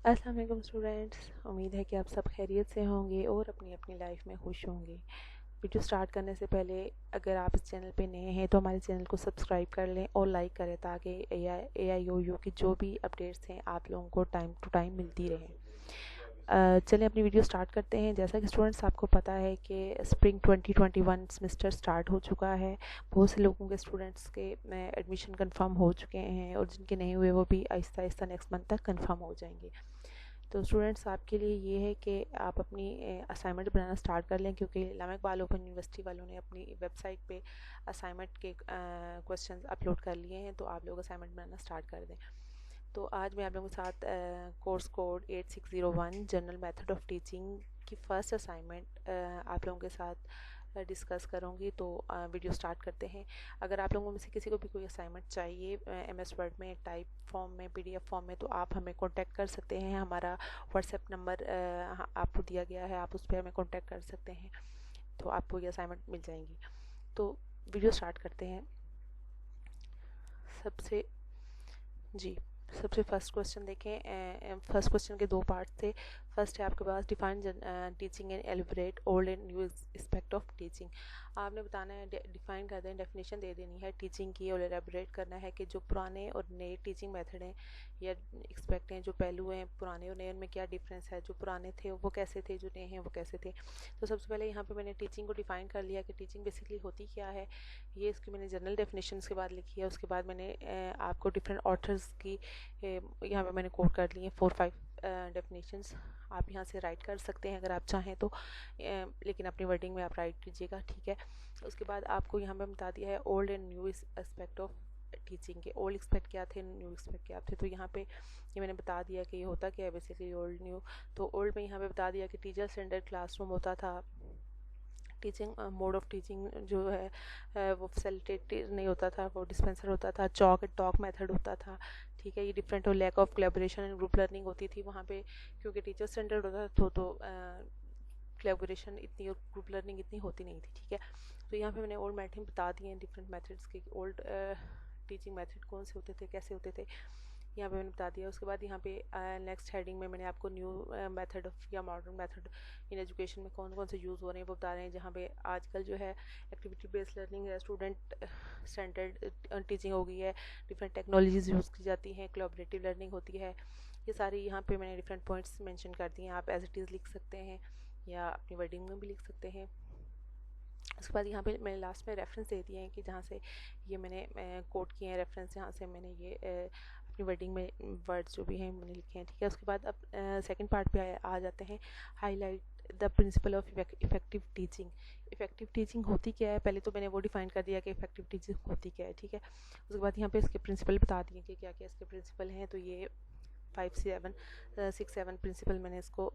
अस्सलाम वालेकुम स्टूडेंट्स, उम्मीद है कि आप सब खैरियत से होंगे और अपनी अपनी लाइफ में खुश होंगे। वीडियो स्टार्ट करने से पहले अगर आप इस चैनल पे नए हैं तो हमारे चैनल को सब्सक्राइब कर लें और लाइक करें ताकि AIOU की जो भी अपडेट्स हैं आप लोगों को टाइम टू टाइम मिलती रहें। चलें अपनी वीडियो स्टार्ट करते हैं। जैसा कि स्टूडेंट्स आपको पता है कि स्प्रिंग 2021 सेमेस्टर स्टार्ट हो चुका है। बहुत से लोगों के स्टूडेंट्स के एडमिशन कंफर्म हो चुके हैं और जिनके नहीं हुए वो भी आहिस्ता आहिस्ता नेक्स्ट मंथ तक कंफर्म हो जाएंगे। तो स्टूडेंट्स आपके लिए ये है कि आप अपनी असाइनमेंट बनाना स्टार्ट कर लें, क्योंकि इस्लामिक बाल ओपन यूनिवर्सिटी वालों ने अपनी वेबसाइट पे असाइनमेंट के क्वेश्चंस अपलोड कर लिए हैं, तो आप लोग असाइनमेंट बनाना स्टार्ट कर दें। तो आज मैं आप लोगों के साथ course code 8601 general method of teaching की फ़र्स्ट असाइनमेंट आप लोगों के साथ डिस्कस करूँगी। तो वीडियो स्टार्ट करते हैं। अगर आप लोगों में से किसी को भी कोई असाइनमेंट चाहिए MS वर्ड में, टाइप फॉर्म में, PDF फॉर्म में, तो आप हमें कांटेक्ट कर सकते हैं। हमारा व्हाट्सएप नंबर आपको दिया गया है, आप उस पर हमें कांटेक्ट कर सकते हैं, तो आपको ये असाइनमेंट मिल जाएंगी। तो वीडियो स्टार्ट करते हैं। सबसे जी सबसे फर्स्ट क्वेश्चन देखें। फर्स्ट क्वेश्चन के दो पार्ट थे। फर्स्ट है आपके पास define teaching and elaborate old and new aspect of teaching. आपने बताना है, डिफाइन कर दें, डेफिनेशन दे देनी है टीचिंग की, और एलिबरेट करना है कि जो पुराने और नए टीचिंग मेथड हैं या एक्सपेक्ट हैं, जो पहलू हैं पुराने और नए, उनमें क्या डिफरेंस है, जो पुराने थे वो कैसे थे, जो नए हैं वो कैसे थे। तो सबसे पहले यहाँ पे मैंने टीचिंग को डिफाइन कर लिया कि टीचिंग बेसिकली होती क्या है। ये इसकी मैंने जनरल डेफिनेशन के बाद लिखी है। उसके बाद मैंने आपको डिफरेंट ऑथर्स की यहाँ पे मैंने कोट कर लिए 4-5 डेफिनेशंस। आप यहाँ से राइट कर सकते हैं अगर आप चाहें तो, लेकिन अपनी वर्डिंग में आप राइट कीजिएगा, ठीक है। उसके बाद आपको यहाँ पे बता दिया है old and new aspect of teaching के। ओल्ड एक्सपेक्ट क्या थे, न्यू एक्सपेक्ट क्या थे। तो यहाँ पे ये मैंने बता दिया कि ये होता क्या है बेसिकली ओल्ड न्यू। तो ओल्ड में यहाँ पे बता दिया कि टीचर सेंटर्ड क्लासरूम होता था। टीचिंग मोड ऑफ टीचिंग जो है वो फैसिलिटेटिव नहीं होता था, वो डिस्पेंसर होता था। चॉक एंड टॉक मेथड होता था, ठीक है। ये डिफरेंट और lack of collaboration and group learning होती थी वहाँ पे, क्योंकि टीचर सेंटर्ड होता था तो कोलैबोरेशन इतनी और ग्रुप लर्निंग इतनी होती नहीं थी, ठीक है। तो यहाँ पे मैंने ओल्ड मेथड बता दिए हैं, डिफरेंट मेथड्स के ओल्ड टीचिंग मेथड कौन से होते थे, कैसे होते थे, यहाँ पे मैंने बता दिया। उसके बाद यहाँ पे नेक्स्ट हेडिंग में मैंने आपको न्यू मेथड ऑफ या मॉडर्न मेथड इन एजुकेशन में कौन कौन से यूज़ हो रहे हैं वो बता रहे हैं। जहाँ पे आजकल जो है एक्टिविटी बेस्ड लर्निंग है, स्टूडेंट सेंटर्ड टीचिंग हो गई है, डिफरेंट टेक्नोलॉजीज यूज़ की जाती हैं, कोलैबोरेटिव लर्निंग होती है। ये सारी यहाँ पे मैंने डिफरेंट पॉइंट्स मेंशन कर दिए हैं। आप एज इट इज़ लिख सकते हैं या अपनी वर्डिंग में भी लिख सकते हैं। उसके बाद यहाँ पे मैंने लास्ट में रेफरेंस दे दिए हैं कि जहाँ से ये मैंने कोट किए हैं रेफरेंस, यहाँ से मैंने ये अपनी वर्डिंग में वर्ड्स जो भी हैं मैंने लिखे हैं, ठीक है। उसके बाद अब सेकंड पार्ट पे आ जाते हैं। Highlight the principle of effective teaching. Effective teaching होती क्या है, पहले तो मैंने वो डिफाइन कर दिया कि इफेक्टिव टीचिंग होती क्या है, ठीक है। उसके बाद यहाँ पे इसके प्रिंसिपल बता दिए कि क्या क्या इसके प्रिंसिपल हैं। तो ये 5-7-6-7 प्रिंसिपल मैंने इसको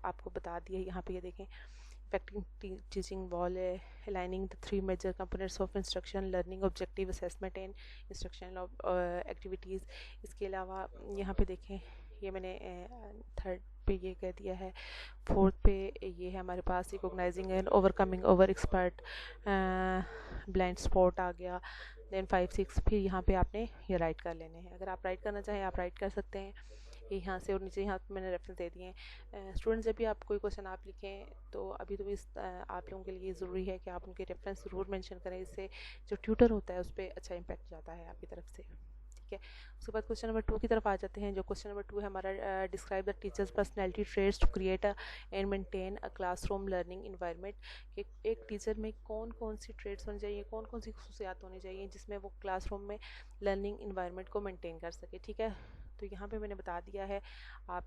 आपको बता दिया। यहाँ पे ये देखें, effective teaching wall है, aligning the 3 major components of instruction, learning objective assessment and instructional activities। इसके अलावा यहाँ पे देखें, ये मैंने थर्ड पे ये कह दिया है। फोर्थ पे ये है हमारे पास recognising and overcoming over expert blind spot आ गया। देन 5-6 फिर यहाँ पे आपने ये राइट कर लेने हैं। अगर आप राइट करना चाहें आप राइट कर सकते हैं ये यहाँ से, और नीचे यहाँ पे मैंने रेफरेंस दे दिए हैं। स्टूडेंट्स जब भी आप कोई क्वेश्चन आप लिखें तो अभी तो इस आप लोगों के लिए ज़रूरी है कि आप उनके रेफरेंस ज़रूर मेंशन करें, इससे जो ट्यूटर होता है उस पर अच्छा इंपैक्ट जाता है आपकी तरफ से, ठीक है। उसके बाद क्वेश्चन नंबर 2 की तरफ आ जाते हैं। जो क्वेश्चन नंबर 2 है हमारा, describe the teacher's personality traits to create and maintain a classroom learning environment. एक टीचर में कौन कौन सी ट्रेड्स होनी चाहिए, कौन कौन सी खसूसियात होनी चाहिए जिसमें वो क्लासरूम में लर्निंग इन्वायरमेंट को मेंटेन कर सके, ठीक है। तो यहाँ पे मैंने बता दिया है, आप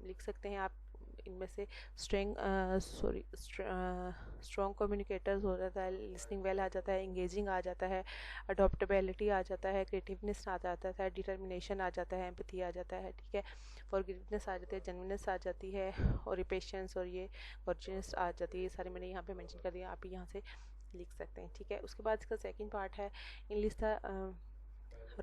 लिख सकते हैं। आप इनमें से स्ट्रॉन्ग कम्युनिकेटर्स हो जाता है, लिसनिंग वेल आ जाता है, इंगेजिंग आ जाता है, अडोप्टेबिलिटी आ जाता है, क्रिएटिवनेस आ जाता है, डिटर्मिनेशन आ जाता है, एम्पैथी आ जाता है, ठीक है। फॉरगिवनेस आ जाती है, जेन्युइननेस आ जाती है, और पेशेंस और ये वर्जिनेस आ जाती है। ये सारे मैंने यहाँ पे मेंशन कर दिया, आप यहाँ से लिख सकते हैं, ठीक है। उसके बाद इसका सेकंड पार्ट है, English the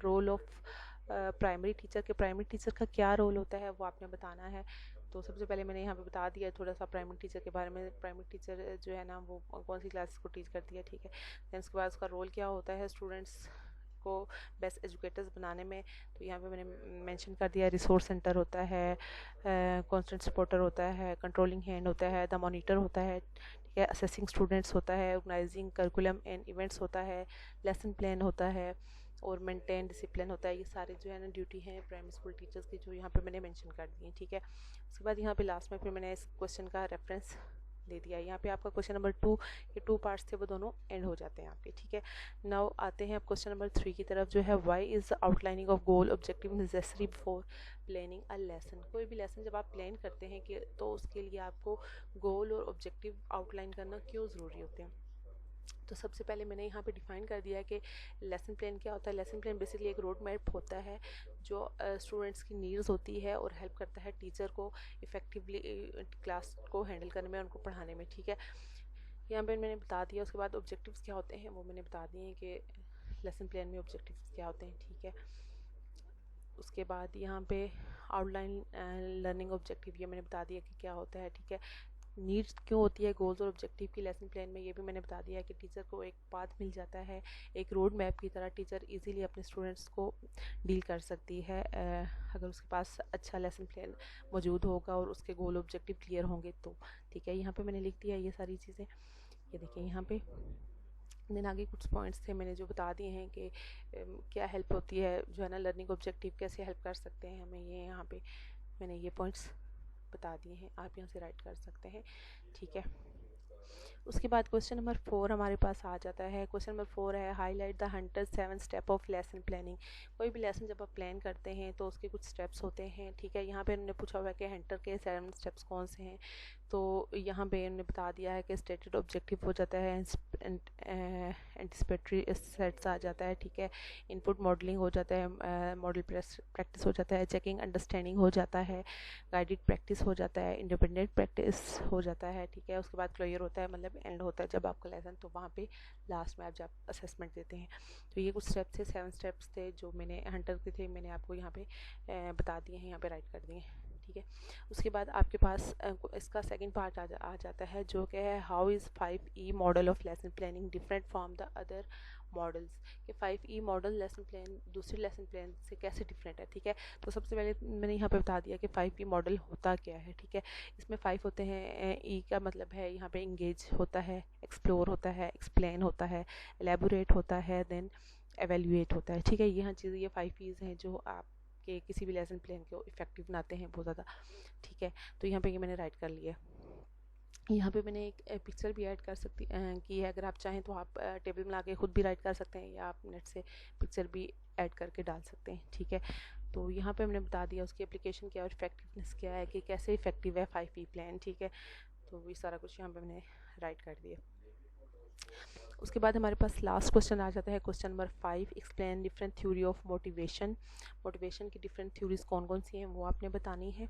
role of primary teacher के। प्राइमरी टीचर का क्या रोल होता है वो आपने बताना है। तो सबसे पहले मैंने यहाँ पे बता दिया थोड़ा सा प्राइमरी टीचर के बारे में। प्राइमरी टीचर जो है ना वो कौन सी क्लासेस को टीच करती है, ठीक है। दैन उसके बाद उसका रोल क्या होता है, स्टूडेंट्स को बेस्ट एजुकेटर्स बनाने में। तो यहाँ पे मैंने मेंशन कर दिया, रिसोर्स सेंटर होता है, कॉन्स्टेंट सपोर्टर होता है, कंट्रोलिंग हैंड होता है, द मॉनिटर होता है, ठीक है, असेसिंग स्टूडेंट्स होता है, ऑर्गेनाइजिंग करिकुलम एंड इवेंट्स होता है, लेसन प्लान होता है और मेंटेन डिसिप्लिन होता है। ये सारे जो है ना ड्यूटी हैं प्राइमरी स्कूल टीचर्स की, जो यहाँ पे मैंने मेंशन कर दी है, ठीक है। उसके बाद यहाँ पे लास्ट में फिर मैंने इस क्वेश्चन का रेफरेंस दे दिया। यहाँ पे आपका क्वेश्चन नंबर 2 के 2 पार्ट्स थे, वो दोनों एंड हो जाते हैं आपके, ठीक है। नाउ आते हैं अब क्वेश्चन नंबर 3 की तरफ, जो है why is the outlining of goal objective necessary before planning a lesson. कोई भी लेसन जब आप प्लान करते हैं कि तो उसके लिए आपको गोल और ऑब्जेक्टिव आउटलाइन करना क्यों ज़रूरी होते हैं। तो सबसे पहले मैंने यहाँ पे डिफाइन कर दिया है कि लेसन प्लान क्या होता है। लेसन प्लान बेसिकली एक रोड मैप होता है जो स्टूडेंट्स की नीड्स होती है और हेल्प करता है टीचर को इफ़ेक्टिवली क्लास को हैंडल करने में, उनको पढ़ाने में, ठीक है। यहाँ पे मैंने बता दिया। उसके बाद ऑब्जेक्टिव्स क्या होते हैं वो मैंने बता दिए हैं कि लेसन प्लान में ऑब्जेक्टिव्स क्या होते हैं, ठीक है। उसके बाद यहाँ पे आउटलाइन लर्निंग ऑब्जेक्टिव ये मैंने बता दिया कि क्या होता है, ठीक है। नीड्स क्यों होती है गोल्स और ऑब्जेक्टिव की लेसन प्लान में, ये भी मैंने बता दिया है कि टीचर को एक पाथ मिल जाता है, एक रोड मैप की तरह टीचर इजीली अपने स्टूडेंट्स को डील कर सकती है अगर उसके पास अच्छा लेसन प्लान मौजूद होगा और उसके गोल ऑब्जेक्टिव क्लियर होंगे तो, ठीक है। यहाँ पे मैंने लिख दिया ये सारी चीज़ें, ये देखिए यहाँ पे। देन आगे कुछ पॉइंट्स थे मैंने जो बता दिए हैं कि क्या हेल्प होती है, जो है ना लर्निंग ऑब्जेक्टिव कैसे हेल्प कर सकते हैं हमें, ये यहाँ पे मैंने ये पॉइंट्स बता दिए हैं, आप यहाँ से राइट कर सकते हैं, ठीक है। उसके बाद क्वेश्चन नंबर 4 हमारे पास आ जाता है। क्वेश्चन नंबर 4 है highlight the Hunter 7 step of lesson planning. कोई भी लेसन जब आप प्लान करते हैं तो उसके कुछ स्टेप्स होते हैं, ठीक है। यहाँ पे उन्होंने पूछा हुआ है कि हंटर के 7 स्टेप्स कौन से हैं, तो यहाँ पे उन्होंने बता दिया है कि स्टेटेड ऑब्जेक्टिव हो जाता है, एंटिसिपेटरी सेट्स आ जाता है, ठीक है, इनपुट मॉडलिंग हो जाता है, मॉडल प्रैक्टिस हो जाता है, चेकिंग अंडरस्टैंडिंग हो जाता है, गाइडेड प्रैक्टिस हो जाता है, इंडिपेंडेंट प्रैक्टिस हो जाता है, ठीक है। उसके बाद क्लियर होता है, मतलब एंड होता है जब आपका लेसन, तो वहाँ पे लास्ट में आप जब असेसमेंट देते हैं। तो ये कुछ स्टेप्स थे, 7 स्टेप्स थे जो मैंने हंटर के थे, मैंने आपको यहाँ पे बता दिए हैं, यहाँ पे राइट कर दिए, ठीक है। उसके बाद आपके पास इसका सेकंड पार्ट आ जाता है जो कि है how is 5E model of lesson planning different from the other models. कि 5E मॉडल लेसन प्लान दूसरे लेसन प्लान से कैसे डिफरेंट है, ठीक है। तो सबसे पहले मैंने यहाँ पे बता दिया कि 5E मॉडल होता क्या है, ठीक है। इसमें 5 होते हैं, E का मतलब है यहाँ पे इंगेज होता है, एक्सप्लोर होता है, एक्सप्लेन होता है, एलेबोरेट होता है, देन एवेल्यूएट होता है, ठीक है। यहाँ चीज़ें ये 5E's हैं जो आप के किसी भी लेसन प्लान को इफेक्टिव बनाते हैं बहुत ज़्यादा, ठीक है। तो यहाँ पे ये मैंने राइट कर लिया। यहाँ पे मैंने एक पिक्चर भी ऐड कर सकती की है, अगर आप चाहें तो आप टेबल में लाके खुद भी राइट कर सकते हैं या आप नेट से पिक्चर भी ऐड करके डाल सकते हैं, ठीक है। तो यहाँ पे हमने बता दिया उसकी एप्लीकेशन क्या और इफेक्टिवनेस क्या है, कि कैसे इफेक्टिव है 5E प्लान, ठीक है। तो ये सारा कुछ यहाँ पे मैंने राइट कर दिया। उसके बाद हमारे पास लास्ट क्वेश्चन आ जाता है, question number 5, explain different theory of motivation. Motivation की डिफरेंट थ्योरीज कौन कौन सी हैं वो आपने बतानी है।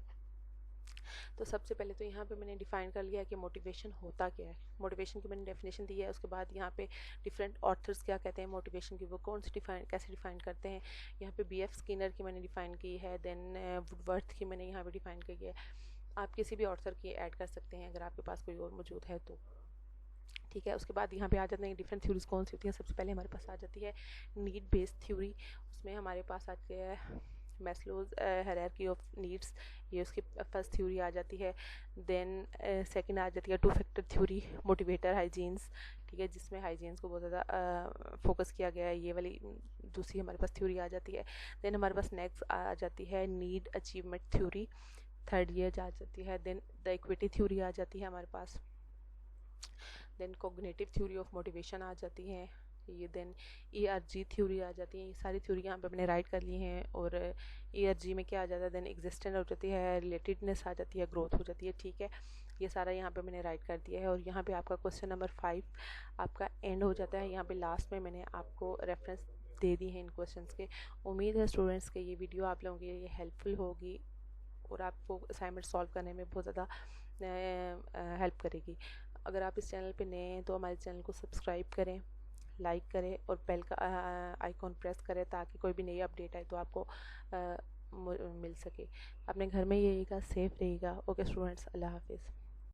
तो सबसे पहले तो यहाँ पे मैंने डिफ़ाइन कर लिया कि मोटिवेशन होता क्या है, मोटिवेशन की मैंने डेफिनेशन दी है। उसके बाद यहाँ पे डिफरेंट ऑथर्स क्या कहते हैं मोटिवेशन की, वो कौन सी कैसे डिफ़ाइन करते हैं। यहाँ पे BF स्किनर की मैंने डिफ़ाइन की है, देन वुडवर्थ की मैंने यहाँ पे डिफ़ाइन की है। आप किसी भी ऑथर की ऐड कर सकते हैं अगर आपके पास कोई और मौजूद है तो, ठीक है। उसके बाद यहाँ पे आ जाते हैं डिफरेंट थ्योरीज कौन सी होती हैं। सबसे पहले हमारे पास आ जाती है नीड बेस्ड थ्योरी। उसमें हमारे पास आती है मैस्लोज हायरार्की ऑफ नीड्स, ये उसकी फर्स्ट थ्योरी आ जाती है। देन सेकंड आ जाती है 2 फैक्टर थ्योरी, मोटिवेटर हाइजीन्स, ठीक है, जिसमें हाइजीन्स को बहुत ज़्यादा फोकस किया गया है, ये वाली दूसरी हमारे पास थ्योरी आ जाती है। देन हमारे पास नेक्स्ट आ जाती है need achievement theory, third year आ जाती है। देन द इक्विटी थ्योरी आ जाती है हमारे पास। Then cognitive theory of motivation आ जाती है ये। देन ERG थ्योरी आ जाती है। ये सारी थ्योरी यहाँ पे मैंने राइट कर ली हैं। और ERG में क्या आ जाता है, देन एग्जिस्टेंस हो जाती है, रिलेटेडनेस आ जाती है, ग्रोथ हो जाती है, ठीक है। ये सारा यहाँ पे मैंने राइट कर दिया है। और यहाँ पे आपका क्वेश्चन नंबर 5 आपका एंड हो जाता है। यहाँ पे लास्ट में मैंने आपको रेफरेंस दे दी है इन क्वेश्चंस के। उम्मीद है स्टूडेंट्स के ये वीडियो आप लोगों के लिए हेल्पफुल होगी और आपको असाइनमेंट सॉल्व करने में बहुत ज़्यादा हेल्प करेगी। अगर आप इस चैनल पे नए हैं तो हमारे चैनल को सब्सक्राइब करें, लाइक करें और बेल का आइकॉन प्रेस करें ताकि कोई भी नई अपडेट आए तो आपको मिल सके। अपने घर में ही रहिएगा, सेफ रहिएगा। ओके स्टूडेंट्स, अल्लाह हाफिज़।